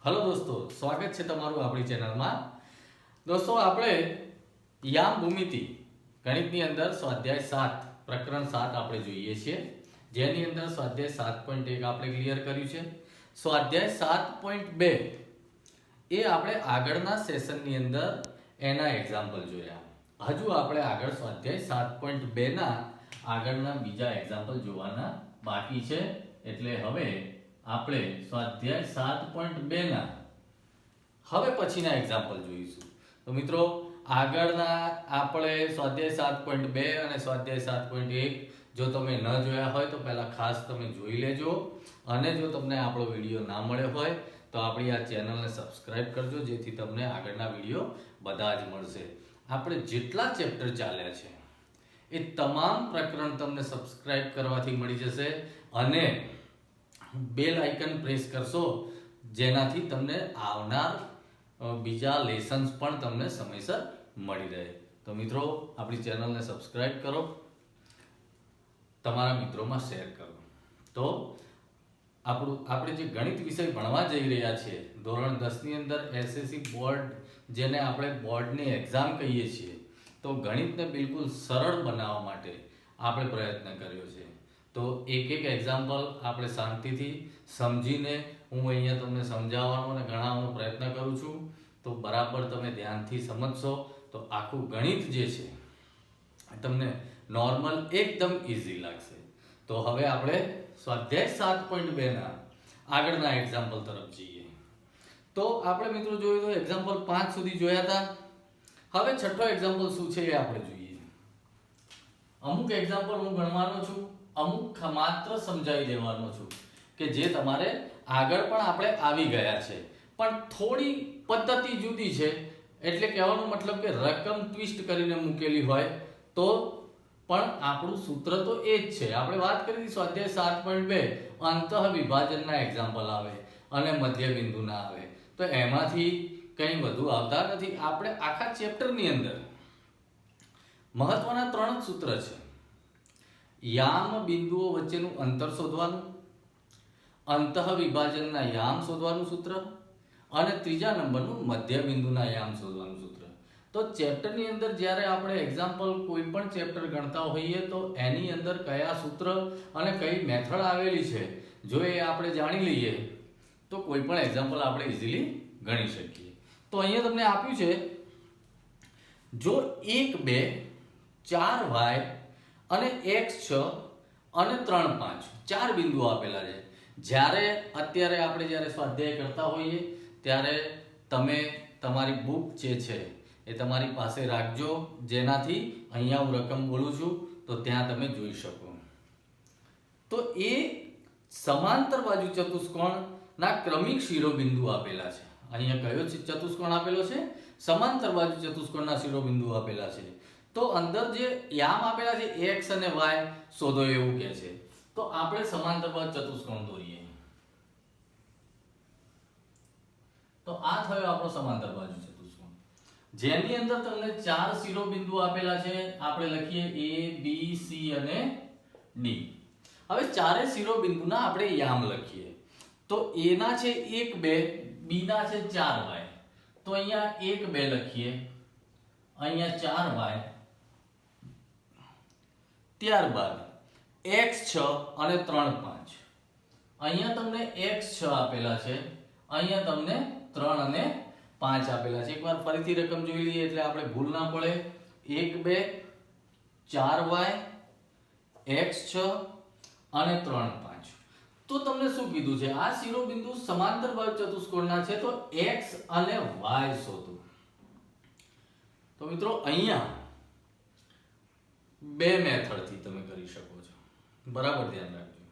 Hello दोस्तों, स्वागत है तमारू अपनी चैनल में। दोस्तों આપણે યામ ભૂમિતિ ગણિતની અંદર સ્વાધ્યાય 7 પ્રકરણ 7 આપણે જોઈએ છીએ, જેની અંદર સ્વાધ્યાય 7.1 આપણે ક્લિયર કર્યું છે। સ્વાધ્યાય 7.2 એ આપણે આગળના સેશનની અંદર એના એક્ઝામ્પલ જોયા। હજુ આપણે આગળ સ્વાધ્યાય 7.2 ના આગળના બીજા એક્ઝામ્પલ જોવાના બાકી છે। એટલે હવે આપણે સ્વાધ્યાય 7.2 ના હવે પછીના એક્ઝામ્પલ જોઈશું। તો મિત્રો આગળના આપણે સ્વાધ્યાય 7.2 અને સ્વાધ્યાય 7.1 જો તમે ન જોયા હોય તો પહેલા ખાસ તમે જોઈ લેજો, અને જો તમને આપણો વિડિયો ના મળ્યો હોય તો આપણી આ ચેનલને સબસ્ક્રાઇબ કરજો, જેથી તમને આગળના વિડિયો બધા જ મળશે। આપણે જેટલા ચેપ્ટર ચાલ્યા છે એ તમામ પ્રકરણ તમને સબસ્ક્રાઇબ કરવાથી મળી જશે, અને બેલ આઇકન પ્રેસ કરશો જેનાથી તમને આવનાર બીજા લેસન્સ પણ તમને સમયસર મળી રહે। તો મિત્રો આપણી ચેનલને સબસ્ક્રાઇબ કરો, તમારા મિત્રોમાં શેર કરો। તો આપણે જે ગણિત વિષય ભણવા જઈ રહ્યા છીએ ધોરણ 10 ની અંદર એસએસસી બોર્ડ, જેને આપણે બોર્ડની એક્ઝામ કહીએ છીએ, તો ગણિતને બિલકુલ સરળ બનાવવા માટે આપણે પ્રયત્ન કર્યો છે। તો એક એક એક્ઝામ્પલ આપણે શાંતિથી સમજીને હું અહીંયા તમને સમજાવવાનો અને ગણાવવાનો પ્રયત્ન કરું છું। તો બરાબર તમે ધ્યાનથી સમજશો તો આખું ગણિત જે છે તમને નોર્મલ એકદમ ઈઝી લાગશે। તો હવે આપણે સ્વાધ્યાય 7.2 ના આગળના એક્ઝામ્પલ તરફ જઈએ। તો આપણે મિત્રો જોયું તો એક્ઝામ્પલ 5 સુધી જોયા હતા। હવે છઠ્ઠો એક્ઝામ્પલ શું છે એ આપણે જોઈએ। અમુક એક્ઝામ્પલ હું ગણવાનો છું, અમુક માત્ર સમજાવી દેવાનો છું કે જે તમારે આગળ પણ આપણે આવી ગયા છે, પણ થોડી પદ્ધતિ જુદી છે। એટલે કહેવાનો મતલબ કે રકમ ટ્વિસ્ટ કરીને મૂકેલી હોય તો પણ આપણું સૂત્ર તો એ જ છે। આપણે વાત કરી હતી સ્વાધ્યાય 7.2 અંતઃ વિભાજનના એક્ઝામ્પલ આવે અને મધ્ય બિંદુના આવે, તો એમાંથી કંઈ વધુ આવતા નથી। આપણે આખા ચેપ્ટરની અંદર મહત્વના 3 સૂત્ર છે। યામ બિંદુઓ વચ્ચેનું અંતર શોધવાનું, અંતઃ વિભાજનના યામ શોધવાનું સૂત્ર, અને ત્રીજા નંબરનું મધ્ય બિંદુના યામ શોધવાનું સૂત્ર। તો ચેપ્ટરની અંદર જ્યારે આપણે એક્ઝામ્પલ કોઈ પણ ચેપ્ટર ગણતા હોઈએ તો એની અંદર કયા સૂત્ર અને કઈ મેથડ આવેલી છે જો એ આપણે જાણી લઈએ તો કોઈ પણ એક્ઝામ્પલ આપણે ઈઝીલી ગણી શકીએ। તો અહીંયા તમને આપ્યું છે, જો 1 2 4y અને x6 અને 3 5 ચાર બિંદુઓ આપેલા છે। જ્યારે અત્યારે આપણે જ્યારે સ્વાધ્યાય કરતા હોઈએ ત્યારે તમે તમારી બુક જે છે એ તમારી પાસે રાખજો, જેનાથી અહીંયા હું રકમ બોલું છું તો ત્યાં તમે જોઈ શકો। તો એ સમાંતર બાજુ ચતુષ્કોણના ક્રમિક શિરોબિંદુ આપેલા છે। અહીંયા કયો ચતુષ્કોણ આપેલો છે? સમાંતર બાજુ ચતુષ્કોણના શિરોબિંદુ આપેલા છે। તો અંદર જે યામ આપેલા છે x અને y શોધો એવું કહે છે। તો આપણે સમાંતર બાજુ ચતુષ્કોણ દોરીએ। તો આ થયો આપણો સમાંતર બાજુ ચતુષ્કોણ, જેની અંદર તમને 4 શિરોબિંદુ આપેલા છે। આપણે લખીએ a b c અને d। હવે ચારે શિરોબિંદુના આપણે યામ લખીએ। તો a ના છે 1 2, b ના છે 4y। તો અહીંયા 1 2 લખીએ, અહીંયા 4y, ત્યારબાદ x6 અને 3 5। અહીંયા તમને x6 આપેલા છે, અહીંયા તમને 3 અને 5 આપેલા છે। એકવાર ફરીથી રકમ જોઈ લઈએ એટલે આપણે ભૂલ ના પડે। 1 2 4y, x6 અને 3 5। તો તમને શું કીધું છે? આ શિરોબિંદુ સમાંતર બાજુ ચતુષ્કોણના છે, તો x અને y શોધો। તો મિત્રો અહીંયા બે મેથડથી તમે કરી શકો છો, બરાબર ધ્યાન રાખજો।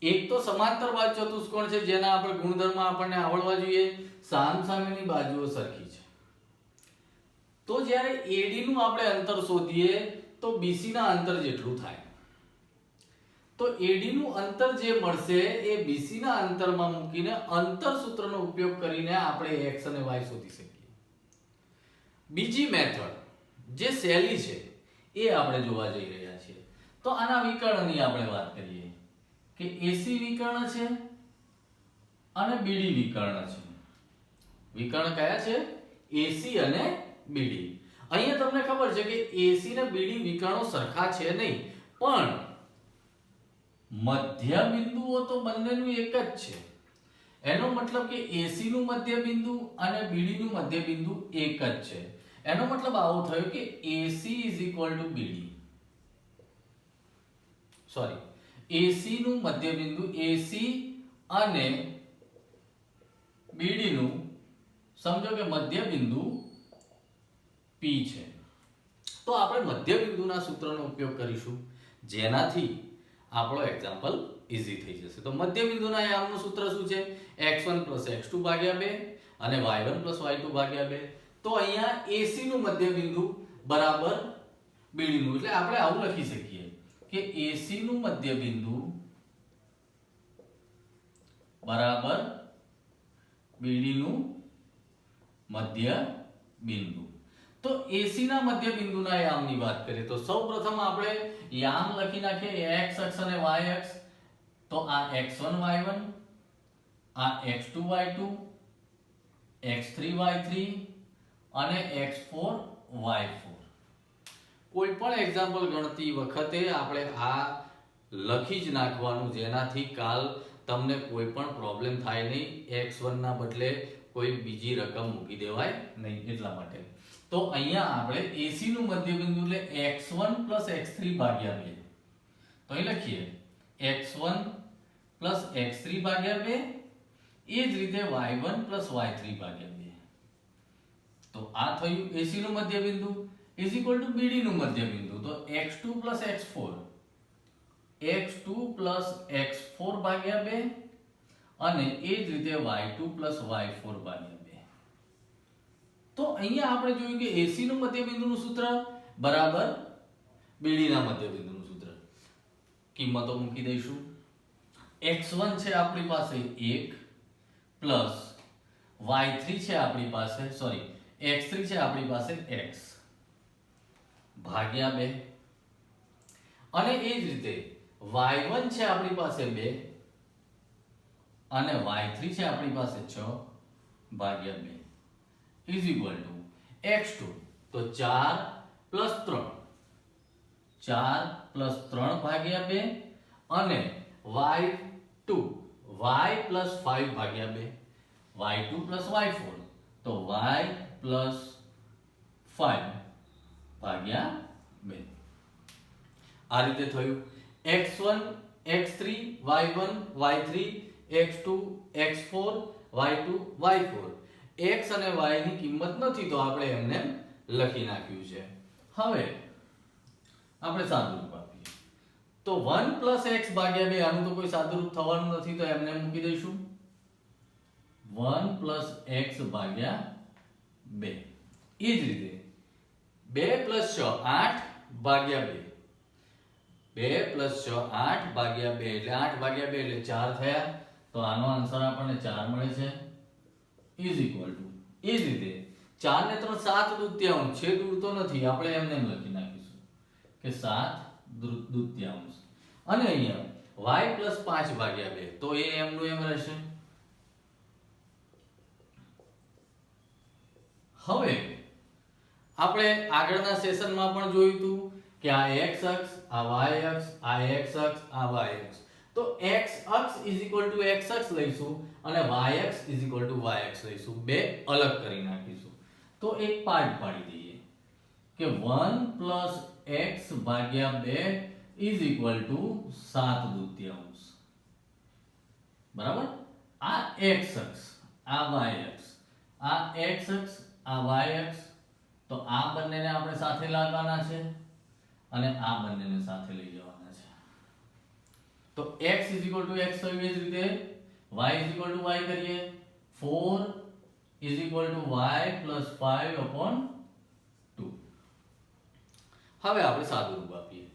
એક તો સમાંતર બાજુ ચતુષ્કોણ છે જેના આપણે ગુણધર્મ આપણને આવડવા જોઈએ, સામસામેની બાજુઓ સરખી છે। તો જ્યારે AD નું આપણે અંતર શોધીએ તો BC ના અંતર જેટલું થાય। તો AD નું અંતર જે મળશે એ BC ના અંતરમાં મૂકીને અંતર સૂત્રનો ઉપયોગ કરીને આપણે x અને y શોધી શકીએ। બીજી મેથડ જે સહેલી છે એ આપણે જોવા જઈ રહ્યા છીએ। તો આના વિકર્ણની આપણે વાત કરીએ કે AC વિકર્ણ છે અને બીડી વિકર્ણ છે. વિકર્ણ કયા છે? એસી અને બીડી. અહીંયા તમને ખબર છે કે એસી ને બીડી વિકર્ણો સરખા છે નહીં, પણ મધ્ય બિંદુઓ તો બંનેનું એક જ છે. એનો મતલબ કે એસી નું મધ્ય બિંદુ અને બીડી નું મધ્ય બિંદુ એક જ છે. એનો મતલબ આવો થયો કે AC is equal to BD, sorry, AC નું મધ્ય બિંદુ, એસી અને બીડી નું સમજો કે મધ્ય બિંદુ પી છે. તો આપણે મધ્ય બિંદુના સૂત્રનો ઉપયોગ કરીશું, જેનાથી આપણો એક્ઝામ્પલ ઈઝી થઈ જશે. તો મધ્ય બિંદુના યામનું સૂત્ર શું છે? x1 + x2 ભાગ્યા 2 અને y1 + y2 ભાગ્યા 2. તો અહીંયા AC નું મધ્ય બિંદુ બરાબર BD નું, એટલે આપણે આવું લખી શકીએ કે AC નું મધ્ય બિંદુ બરાબર BD નું મધ્ય બિંદુ. તો AC ના મધ્ય બિંદુના યામની વાત કરીએ તો સૌપ્રથમ આપણે યામ લખી નાખીએ x અક્ષ અને y અક્ષ. તો આ x1 y1, આ x2 y2, x3 y3 અને x4 y4. કોઈ પણ એક્ઝામ્પલ ગણતી વખતે આપણે આ લખી જ નાખવાનું, જેનાથી કાલ તમને કોઈ પણ પ્રોબ્લેમ થાય નહીં. x1 ના બદલે કોઈ બીજી રકમ મૂકી દેવાય નહીં, એટલા માટે. તો અહીંયા આપણે AC નું મધ્ય બિંદુ એટલે x1 + x3 ભાગ્યા 2. તો અહીં લખીએ x1 + x3 ભાગ્યા 2. એ જ રીતે y1 + y3 ભાગ્યા 2. તો આ થયું AC નું મધ્ય બિંદુ ઇઝ ઇક્વલ ટુ BD નું મધ્ય બિંદુ. તો x2 + x4, x2 + x4 ભાગ્યા 2 અને એ જ રીતે y2 + y4 ભાગ્યા 2. તો અહીંયા આપણે જોયું કે AC નું મધ્ય બિંદુનું સૂત્ર બરાબર BD ના મધ્ય બિંદુનું સૂત્ર. કિંમતો મૂકી દઈશું. x1 છે આપણી પાસે 1 પ્લસ y3 છે આપણી પાસે, સોરી, x3 છે આપણી પાસે x ભાગ્યા 2 અને એ જ રીતે y1 છે આપણી પાસે 2 અને y3 છે આપણી પાસે 6 ભાગ્યા 2 ઇઝ ઇક્વલ ટુ x2. તો 4 + 3, 4 + 3 ભાગ્યા 2 અને y2, y + 5 ભાગ્યા 2, y2 + y4. તો y + 5 ભાગ્યા 2. આ રીતે થયું x1 x3 y1 y3 x2 x4 y2 y4. x અને y ની કિંમત નથી તો આપણે એમને લખી નાખ્યું છે. હવે આપણે સાદુરૂપ આપીએ તો 1 + x ભાગ્યા 2, આનું તો કોઈ સાદુરૂપ થવાનું નથી તો એમને મૂકી દઈશું 1 + x ભાગ્યા 2. એ જ રીતે 2 + 6 8 ભાગ્યા 2, 2 + 6 8 ભાગ્યા 2 એટલે 8 ભાગ્યા 2 એટલે 4 થયા. તો આનો આન્સર આપણને 4 મળે છે ઇઝ ઇક્વલ ટુ. એ જ રીતે 4 ને 3 7 દૂત્યાંશ છે, દૂરતો નથી, આપણે એમને એમ લખી નાખીશું કે 7 દૂત્યાંશ. અને અહીંયા y + 5 ભાગ્યા 2, તો એ એમનું એમ રહેશે. હવે આપણે આગળના સેશનમાં પણ જોયું હતું કે આ x અક્ષ, આ y અક્ષ, આ x અક્ષ, આ y અક્ષ. તો x અક્ષ = x અક્ષ લઈશું અને y અક્ષ = y અક્ષ લઈશું. બે અલગ કરી નાખીશું. તો એક પાર્ટ પાડી દઈએ કે 1 + x ભાગ્યા 2 = 7 દૂત્યાંશ. બરાબર. આ x અક્ષ, આ y અક્ષ, આ x અક્ષ, આ y અક્ષ. તો આ બંનેને આપણે સાથે લાવવાના છે અને આ બંનેને સાથે લઈ જવાના છે. તો x = x હોય, એ જ રીતે y = y કરીએ. 4 = y + 5/2. હવે આપણે સાદુરૂપ આપીએ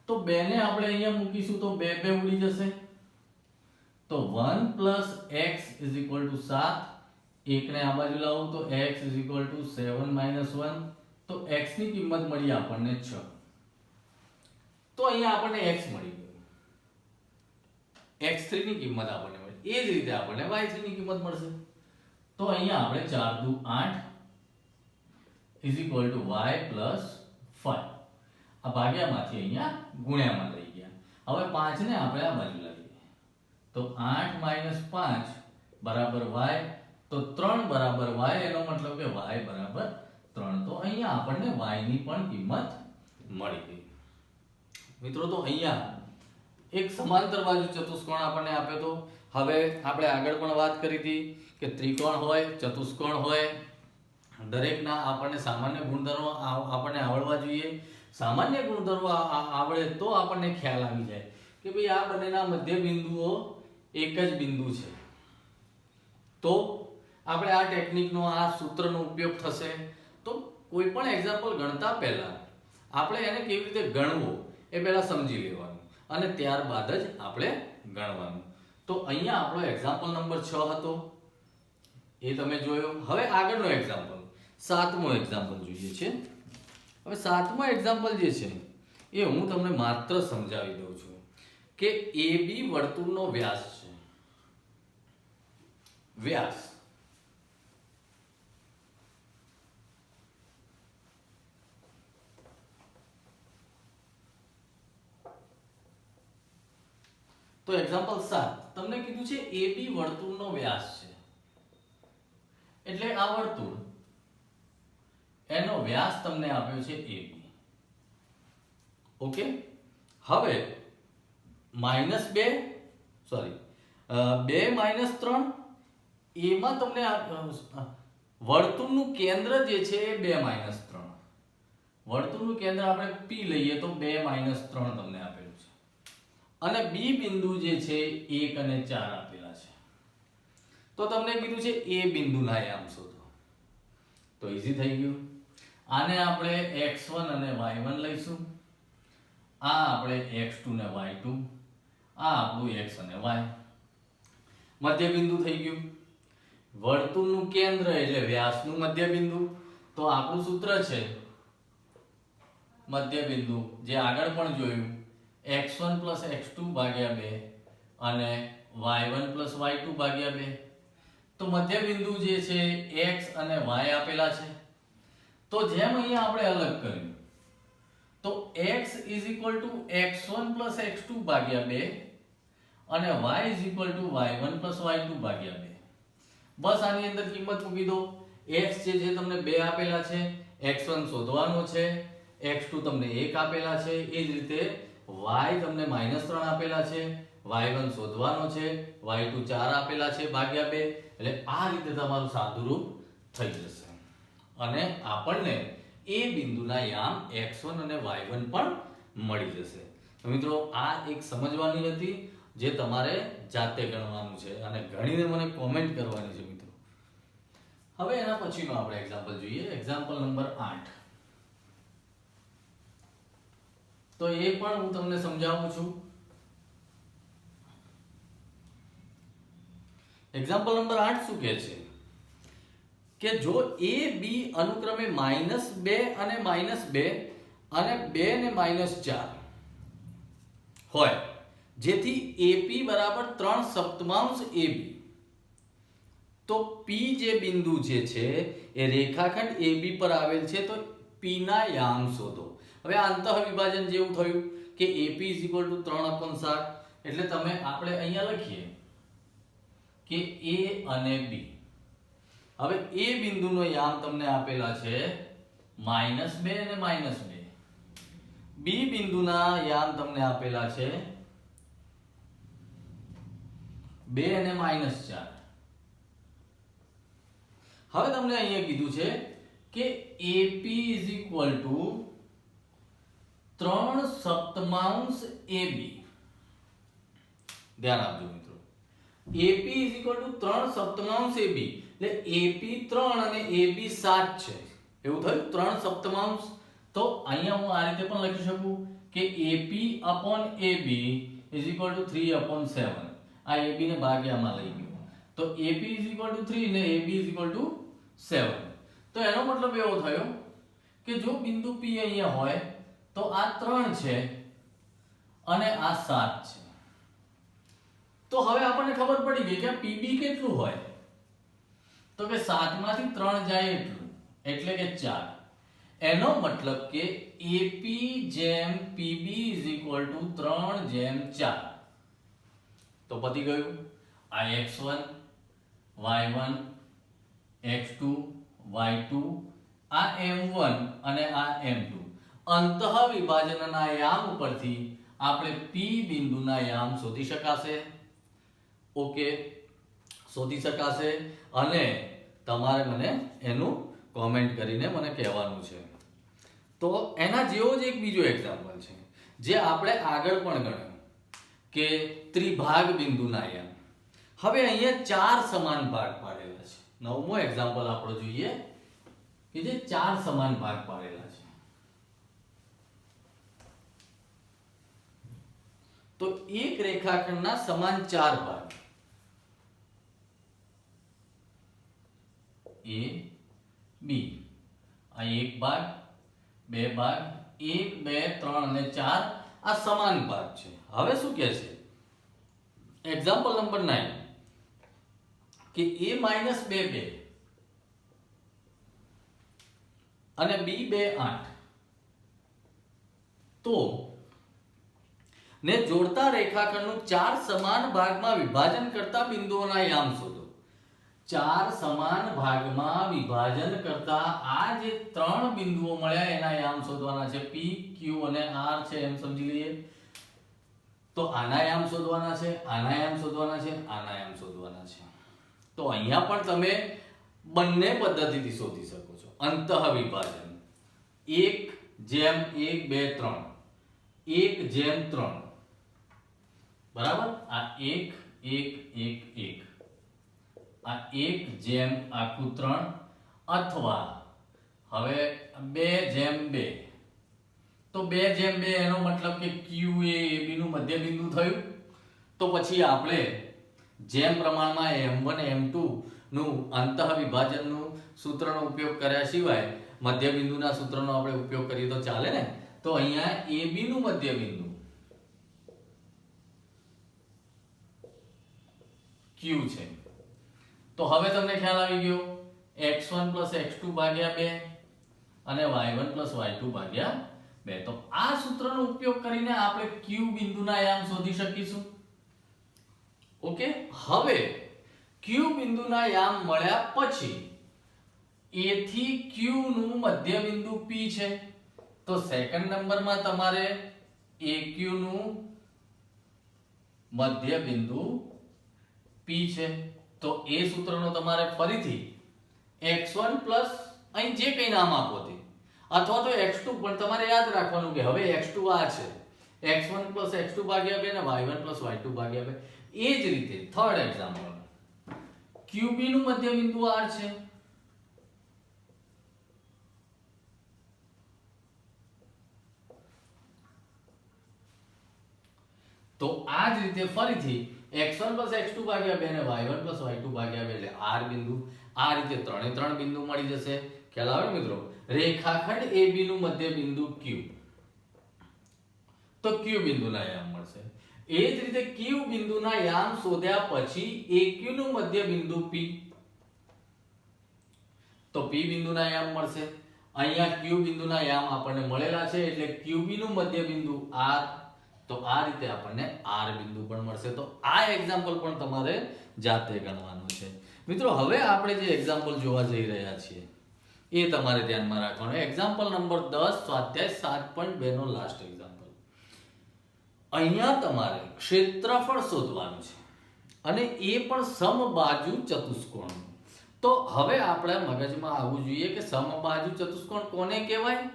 તો 2 ને આપણે અહીંયા મૂકીશું તો 2 2 ઉડી જશે. તો 1 + x = 7. એકને આ બાજુ લાવું તો x = 7 - 1. તો x ની કિંમત મળી આપણને 6. તો અહીંયા આપણને x મળી ગયું. x3 ની કિંમત આપણને મળી. એ જ રીતે આપણને y3 ની કિંમત મળશે. તો અહીંયા આપણે 4 દુ 8 = y + 5. આ ભાગ્યામાંથી અહીંયા ગુણ્યામાં લઈ ગયા. હવે 5 ને આપણે આ બાજુ લાવીએ. તો 8 - 5 = y. તો 3 = y, એનો મતલબ કે y = 3. તો અહીંયા આપણને y ની પણ કિંમત મળી ગઈ. મિત્રો તો અહીંયા એક સમાંતર બાજુ ચતુષ્કોણ આપણને આપ્યો તો. હવે આપણે આગળ પણ વાત કરી હતી કે ત્રિકોણ હોય, ચતુષ્કોણ હોય, દરેકના આપણને સામાન્ય ગુણધર્મો આપણને આવડવા જોઈએ. સામાન્ય ગુણધર્મો આવડે તો આપણને ખ્યાલ આવી જાય કે ભાઈ આ બંનેના મધ્ય બિંદુઓ એક જ બિંદુ છે. તો આપણે આ ટેકનિકનો, આ સૂત્રનો ઉપયોગ થશે. તો કોઈ પણ એક્ઝામ્પલ ગણતા પહેલા આપણે એને કેવી રીતે ગણવો એ પહેલા સમજી લેવાનું અને ત્યારબાદ જ આપણે ગણવાનું. તો અહીંયા આપણો એક્ઝામ્પલ નંબર 6 હતો, એ તમે જોયો. હવે આગળનો એક્ઝામ્પલ, 7મો એક્ઝામ્પલ જોઈએ છે. હવે 7મો એક્ઝામ્પલ જે છે એ હું તમને માત્ર સમજાવી દઉં છું કે AB વર્તુળનો વ્યાસ છે. વ્યાસ તો એક્ઝામ્પલ 7 તમને કીધું છે AB વર્તુળનો વ્યાસ છે. એટલે આ વર્તુળ, એનો વ્યાસ તમને આપ્યો છે AB. ઓકે. હવે -2 3 એમાં તમને વર્તુળનું કેન્દ્ર જે છે એ 2 - 3. વર્તુળનું કેન્દ્ર આપણે P લઈએ તો 2 - 3 તમને આપેલું છે. અને B બિંદુ જે છે 1 અને 4 આપેલા છે. તો તમને કીધું છે A બિંદુના યામ શોધો. તો ઈઝી થઈ ગયું. આને આપણે x1 અને y1 લઈશું. આ આપણે x2 ને y2. આ આપણું x અને y. મધ્ય બિંદુ થઈ ગયું. વર્તુળનું કેન્દ્ર એટલે વ્યાસનું મધ્ય બિંદુ. તો આપણું સૂત્ર છે મધ્ય બિંદુ, જે આગળ પણ જોયું, x1 + x2 / 2 અને y1 + y2 / 2. તો મધ્ય બિંદુ જે છે x અને y આપેલા છે. તો જેમ અહીંયા આપણે અલગ કર્યું તો x = x1 + x2 / 2 અને y = y1 + y2 / 2. બસ આની અંદર કિંમત મૂકી દો. x જે છે તમને 2 આપેલા છે, x1 શોધવાનો છે, x2 તમને 1 આપેલા છે, એ જ રીતે y તમને -3 આપેલા છે, y1 શોધવાનો છે, y2 4 આપેલા છે ભાગ્યા 2. એટલે આ રીતે તમારું સાદુરૂપ થઈ જશે અને આપણને એ બિંદુના યામ x1 અને y1 પણ મળી જશે. તો મિત્રો આ એક સમજવાની હતી જે તમારે જાતે ગણવાનું છે અને ગણીને મને કોમેન્ટ કરવાની છે મિત્રો. હવે એના પછીનો આપણે એક્ઝામ્પલ જોઈએ. Example number 8. તો એ પણ હું તમને સમજાવું છું. એક્ઝામ્પલ નંબર 8 શું કહે છે કે જો A B અનુક્રમે -2 અને -2 અને 2 ને -4 હોય, જેથી AP = 3/7 AB, તો P જે બિંદુ જે છે એ રેખાખંડ AB પર આવેલ છે. તો P ના યામ શોધો. હવે આ અંતઃ વિભાજન જેવું થયું કે AP = 3/7. એટલે આપણે અહીંયા લખીએ કે A અને B. હવે A બિંદુનો યામ તમને આપેલા છે -2 અને -2. B બિંદુના યામ તમને આપેલા છે 2 અને -4. હવે તમને અહીંયા કીધું છે કે AP = 3/7 AB. ધ્યાન આપજો મિત્રો. AP = 3/7 AB. એટલે AP 3 અને AB 7 છે. એવું થયું 3/7. તો અહીંયા હું આ રીતે પણ લખી શકું કે AP/AB = 3/7. આ AB ને ભાગ્યામાં લઈ ગયો. તો AP = 3 ને AB = 7. તો એનો મતલબ એવો થયો કે જો બિંદુ P અહીંયા હોય તો આ 3 છે અને આ 7 છે. તો હવે આપણને ખબર પડી ગઈ કે પીબી કેટલું હોય, તો કે 7 માંથી 3 જાય એટલું, એટલે કે 4. એનો મતલબ કે એપી જેમ પીબી ઇઝ ઇક્વલ ટુ 3/4. તો પતી ગયું. આ x1 y1 x2 y2, આ m1 અને આ m2 અંતઃ વિભાજનના યામ ઉપરથી આપણે p બિંદુના યામ શોધી શકાશે. ઓકે, શોધી શકાશે. અને તમારે મને એનું કોમેન્ટ કરીને મને કહેવાનું છે. તો એના જેવો જ એક બીજો એક્ઝામ્પલ છે જે આપણે આગળ પણ ગણ્યું કે ત્રિભાગ બિંદુના યામ. હવે અહીંયા 4 સમાન ભાગ પાડેલા છે. નવમો એક્ઝામ્પલ આપણો જોઈએ કે જે 4 સમાન ભાગ પાડેલા છે. તો એક રેખાખંડના સમાન 4 ભાગ, A B, આ એક ભાગ, બે ભાગ, 1 2 3 અને 4 આ સમાન ભાગ છે. હવે શું કહે છે એક્ઝામ્પલ નંબર 9 કે a - 2 2 અને b 2 8. તો ને જોડતા રેખાખંડનું 4 સમાન ભાગમાં વિભાજન કરતા બિંદુઓના યામ શોધો. 4 સમાન ભાગમાં વિભાજન કરતા આ જે 3 બિંદુઓ મળ્યા એના યામ શોધવાના છે. p q અને r છે એમ સમજી લઈએ. તો આના યામ શોધવાના છે, આના યામ શોધવાના છે, આના યામ શોધવાના છે. તો અહીંયા પણ તમે બંને પદ્ધતિથી શોધી શકો છો. અંતઃ વિભાજન 1/1 2 3, 1/3, બરાબર. આ 1 1 1 1, આ 1/3, અથવા હવે 2/2. તો 2/2 એનો મતલબ કે Q એ AB નું મધ્ય બિંદુ થયું. તો પછી આપણે જેમ પ્રમાણમાં m1 m2 નું અંતઃ વિભાજનનું સૂત્રનો ઉપયોગ કર્યા સિવાય મધ્ય બિંદુના સૂત્રનો આપણે ઉપયોગ કરીએ તો ચાલે ને. તો અહીંયા AB નું મધ્ય બિંદુ Q છે. તો હવે તમને ખ્યાલ આવી ગયો x1 + x2 ભાગ્યા 2 અને y1 + y2 ભાગ્યા 2. તો આ સૂત્રનો ઉપયોગ કરીને આપણે Q બિંદુના યામ શોધી શકીશું. ઓકે, હવે Q બિંદુના યામ મળ્યા પછી A થી Q નું મધ્ય બિંદુ P છે. તો સેકન્ડ નંબરમાં તમારે AQ નું મધ્ય બિંદુ P છે. તો એ સૂત્રનો તમારે ફરીથી x1 પ્લસ અહીં જે કંઈ નામ આપો તે, અથવા તો x2 પણ તમારે યાદ રાખવાનું કે હવે x2 આ છે, x1 + x2 ભાગ્યા 2 અને y1 + y2 ભાગ્યા 2. એ જ રીતે થર્ડ એક્ઝામ્પલ QB નું મધ્ય બિંદુ R છે. તો આ જ રીતે ફરીથી x1 + x2 ભાગ્યા 2 અને y1 + y2 ભાગ્યા 2 એટલે R બિંદુ. આ રીતે 3 બિંદુ મળી જશે. ખ્યાલ આવે મિત્રો. રેખાખંડ AB નું મધ્ય બિંદુ Q, તો Q બિંદુના યામ મળશે. એ જ રીતે Q બિંદુના યામ શોધ્યા પછી AQ નું મધ્ય બિંદુ P, તો P બિંદુના યામ મળશે. અહીંયા Q બિંદુના યામ આપણને મળેલા છે એટલે QB નું મધ્ય બિંદુ R. તો આ રીતે આપણને R બિંદુ પણ મળશે. તો આ એક્ઝામ્પલ પણ તમારે જાતે ગણવાનું છે. મિત્રો હવે આપણે જે એક્ઝામ્પલ જોવા જઈ રહ્યા છીએ એ તમારે ધ્યાનમાં રાખવાનું. એક્ઝામ્પલ નંબર 10 સ્વાધ્યાય 7.2 નો લાસ્ટ એક્ઝામ્પલ. અહીંયા તમારે ક્ષેત્રફળ શોધવાનું છે અને એ પણ સમબાજુ ચતુષ્કોણ. તો હવે આપણે મગજમાં આવવું જોઈએ કે સમબાજુ ચતુષ્કોણ કોને કહેવાય.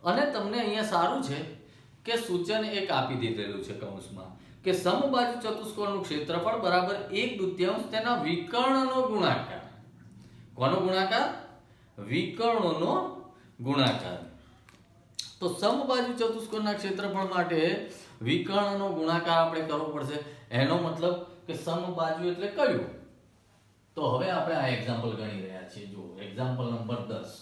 અને તમને અહીંયા સારું છે કે સૂચન એક આપી દીધેલું છે કૌંસમાં કે સમબાજુ ચતુષ્કોણનું ક્ષેત્રફળ બરાબર 1/2 તેના વિકર્ણનો ગુણાકાર. કોનો ગુણાકાર? વિકર્ણોનો ગુણાકાર. તો સમબાજુ ચતુષ્કોણના ક્ષેત્રફળ માટે વિકર્ણનો ગુણાકાર આપણે કરવો પડશે. એનો મતલબ કે સમબાજુ એટલે કયું? તો હવે આપણે આ એક્ઝામ્પલ ગણી રહ્યા છીએ. જો એક્ઝામ્પલ નંબર 10.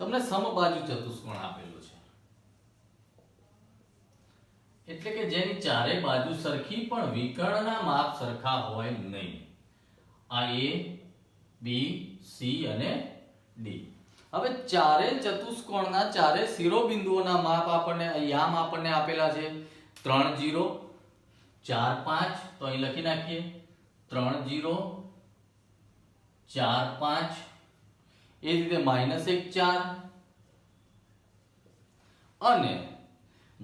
તમને સમબાજુ ચતુષ્કોણ આપેલો છે, એટલે કે જેની ચારે બાજુ સરખી પણ વિકર્ણના માપ સરખા હોય નહીં. આ A, B, C અને D. હવે ચારે ચતુષ્કોણના ચારે શિરોબિંદુઓના માપ આપણને આપેલા છે 3 0 4 5. તો અહીં લખી નાખીએ 3 0 4 5. એ રીતે -1 4 અને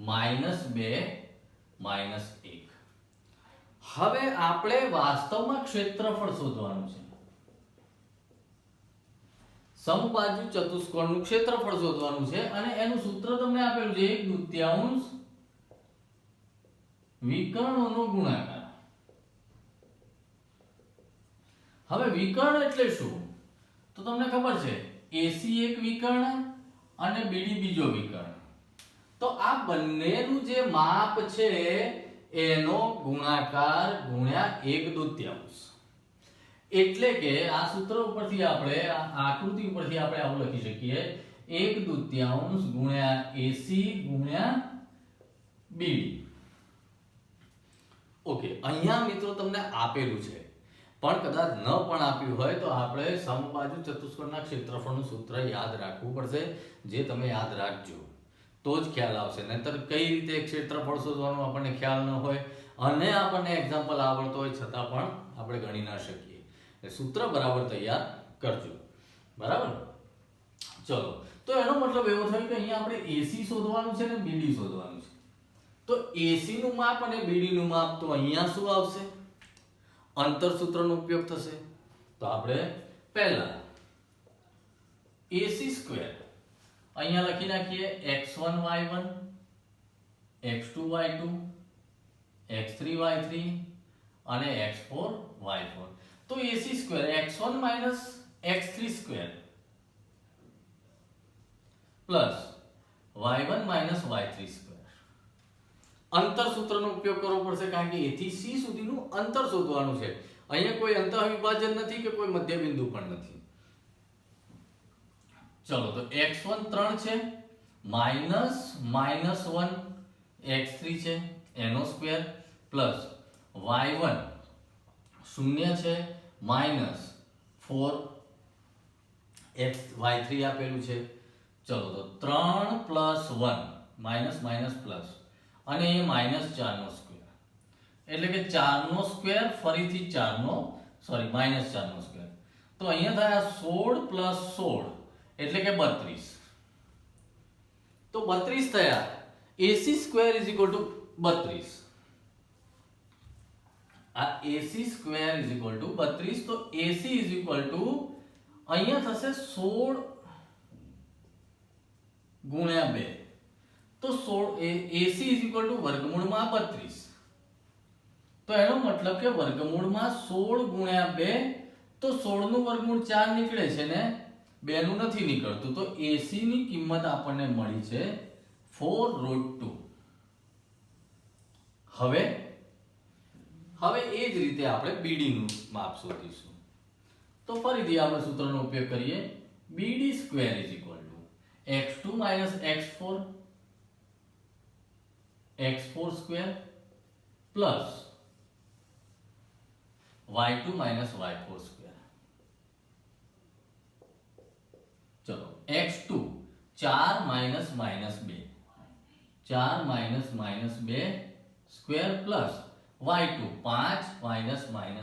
-2 -1. હવે આપણે વાસ્તવમાં ક્ષેત્રફળ શોધવાનું છે. સમબાજુ ચતુષ્કોણનું ક્ષેત્રફળ શોધવાનું છે અને એનું સૂત્ર તમને આપેલું છે 1/2 વિકર્ણોનો ગુણાકાર. હવે વિકર્ણ એટલે શું? તો તમને ખબર છે AC એક વિકર્ણ અને BD બીજો વિકર્ણ. તો આ બંનેનું જે માપ છે એનો ગુણાકાર ગુણ્યા 1/2. એટલે કે આ સૂત્ર ઉપરથી આપણે આ આકૃતિ ઉપરથી આપણે આવું લખી શકીએ 1/2 ગુણ્યા AC ગુણ્યા BD. ઓકે, અહીંયા મિત્રો તમને આપેલું છે, પણ કદાચ ન પણ આપ્યું હોય તો આપણે સમબાજુ ચતુષ્કોણના ક્ષેત્રફળનું સૂત્ર યાદ રાખવું પડશે, જે તમે યાદ રાખજો તો જ ખ્યાલ આવશે. નહીતર કઈ રીતે ક્ષેત્રફળ શોધવાનું આપણને ખ્યાલ ન હોય અને આપણને એક્ઝામ્પલ આવડતો હોય છતાં પણ આપણે ગણી ના શકીએ. સૂત્ર બરાબર તૈયાર કરજો. બરાબર? ચલો, તો એનો મતલબ એવો થયો કે અહીંયા આપણે AC શોધવાનું છે ને BD શોધવાનું છે. તો AC નું માપ અને BD નું માપ તો અહીંયા શું આવશે? અંતર સૂત્રનો ઉપયોગ થશે. તો આપણે પહેલા AC² અહીંયા લખી નાખીએ x1 y1 x2 y2 x3 y3 અને x4 y4. તો AC² x1 x3² plus y1 y3². અંતર સૂત્રનો ઉપયોગ કરવો પડશે, કારણ કે A થી C સુધીનું અંતર શોધવાનું છે. અહીંયા કોઈ અંતઃ વિભાજન નથી કે કોઈ મધ્ય બિંદુ પણ નથી. ચલો, તો x1 3 છે, -1 x3 છે એનો સ્ક્વેર પ્લસ y1 0 છે -4 y3 આપેલું છે. ચલો, તો 3 + 1 પ્લસ અને એ -4 નો સ્ક્વેર, એટલે કે 4 નો સ્ક્વેર ફરીથી 4 નો સ્ક્વેર. તો અહીંયા થાય 16 + 16 એટલે કે 32. તો 32 થયા. AC² = 32. આ AC² = 32. તો AC અહીંયા થશે 16 ગુણ્યા 2. તો 16 AC વર્ગમૂળમાં 32. તો એનો મતલબ કે વર્ગમૂળમાં 16 ગુણ્યા 2. તો 16 નું વર્ગમૂળ 4 નીકળે છે ને 2 નું નથી નીકળતું. તો AC ની કિંમત આપણને મળી છે 4√2. હવે એ જ રીતે આપણે BD નું માપ શોધીશું. તો ફરીથી આપણે સૂત્રનો ઉપયોગ કરીએ. BD² = x2 - x4 x4² plus y2 - y4². ચલો, x2 4 - -2 4 - -2² પ્લસ y2 5 - -1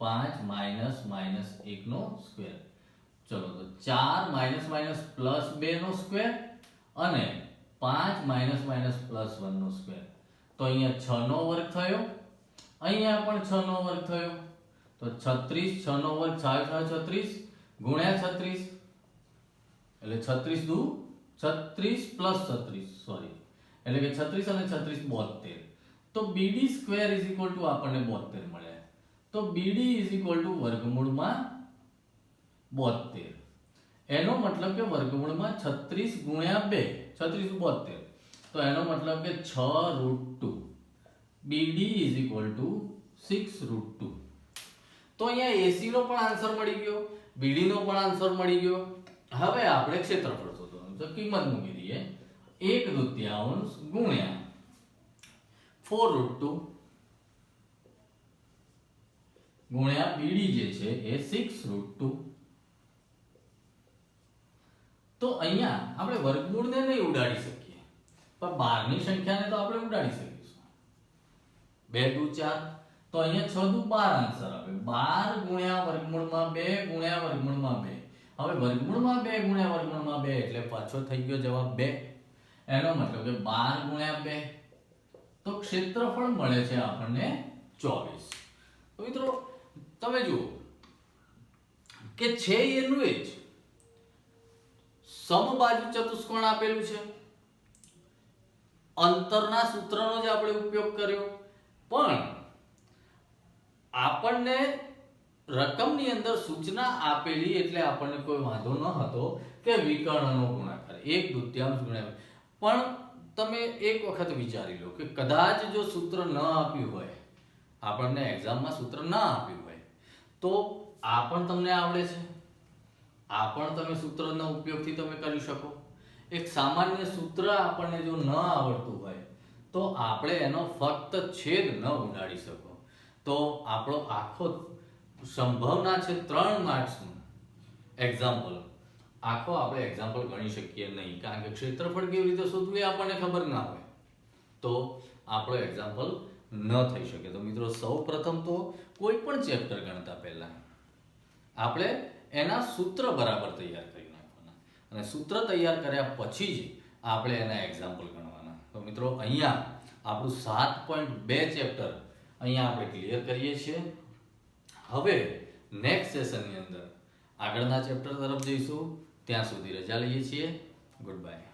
5 - -1 નો સ્ક્વેર. ચલો, તો 4 - +2 નો સ્ક્વેર અને 5 - +1 નો સ્ક્વેર. તો અહીંયા 6 નો વર્ગ થયો, અહીંયા પણ 6 નો વર્ગ થયો. તો 36 6 નો વર્ગ 36 ગુણ્યા 36 એટલે 36 દુ 36 + 36 સોરી, એટલે કે 36 અને 36 72. તો BD² = આપણને 72 મળ્યા. તો BD = વર્ગમૂળમાં 72. એનો મતલબ કે વર્ગમૂળમાં 36 ગુણ્યા 2 36 * 72. તો એનો મતલબ કે 6√2. BD = 6√2. તો અહીંયા AC નો પણ આન્સર મળી ગયો, BD નો પણ આન્સર મળી ગયો. હવે આપણે ક્ષેત્રફળ શોધવાનું તો કિંમત મૂકી દઈએ 1/2 ગુણ્યા 4√2 ગુણ્યા બીડી જે છે એ 6√2. તો અહીંયા આપણે વર્ગમૂળને નહીં ઉડાડી શકીએ, પણ 12 ની સંખ્યાને તો આપણે ઉડાડી શકીશું. 2 દુ 4, તો અહીંયા 6 દુ 12 આન્સર આવે. 12 ગુણ્યા વર્ગમૂળમાં 2 ગુણ્યા વર્ગમૂળમાં 2. હવે વર્ગમૂળમાં 2 ગુણ્યા વર્ગમૂળમાં 2 એટલે પાછો થઈ ગયો જવાબ 2. એનો મતલબ કે 12 ગુણ્યા 2, તો ક્ષેત્રફળ મળે છે આપણને 24. તો મિત્રો તમે જુઓ કે છે એનું એ જ સમબાજુ ચતુષ્કોણ આપેલું છે. અંતરના સૂત્રનો જ આપણે ઉપયોગ કર્યો, પણ આપણને રકમની અંદર સૂચના આપેલી એટલે આપણને કોઈ વાંધો ન હતો કે વિકર્ણનો ગુણાકાર 1/2 ગુણ્યા. પણ તમે એક વખત વિચારી લો કે કદાચ જો સૂત્ર ન આપ્યું હોય, આપણને એક્ઝામમાં સૂત્ર ન આપ્યું હોય, તો આ પણ તમને આવડે છે, આ પણ તમે સૂત્રનો ઉપયોગથી તમે કરી શકો. એક સામાન્ય સૂત્ર આપણને જો ન આવડતું હોય તો આપણે એનો ફક્ત છેદ ન ઉડાડી શકો. તો આપણો આખો સંભાવના છે 3 માર્ક્સનું એક્ઝામ્પલ, આખો આપણે એક્ઝામ્પલ ગણી શકીએ નહીં, કારણ કે ક્ષેત્રફળ કેવી રીતે શોધવું એ આપણને ખબર ના હોય, તો આપણો એક્ઝામ્પલ ન થઈ શકે. તો મિત્રો સૌ પ્રથમ તો કોઈ પણ ચેપ્ટર ગણતા પહેલા આપણે એના સૂત્ર બરાબર તૈયાર કરી નાખવાના, અને સૂત્ર તૈયાર કર્યા પછી જ આપણે એના એક્ઝામ્પલ ગણવાના. તો મિત્રો અહીંયા આપણું 7.2 ચેપ્ટર અહીંયા આપણે ક્લિયર કરીએ છીએ. હવે નેક્સ્ટ સેશનની અંદર આગળના ચેપ્ટર તરફ જઈશું. ત્યાં સુધી રજા લઈએ છીએ. Good bye.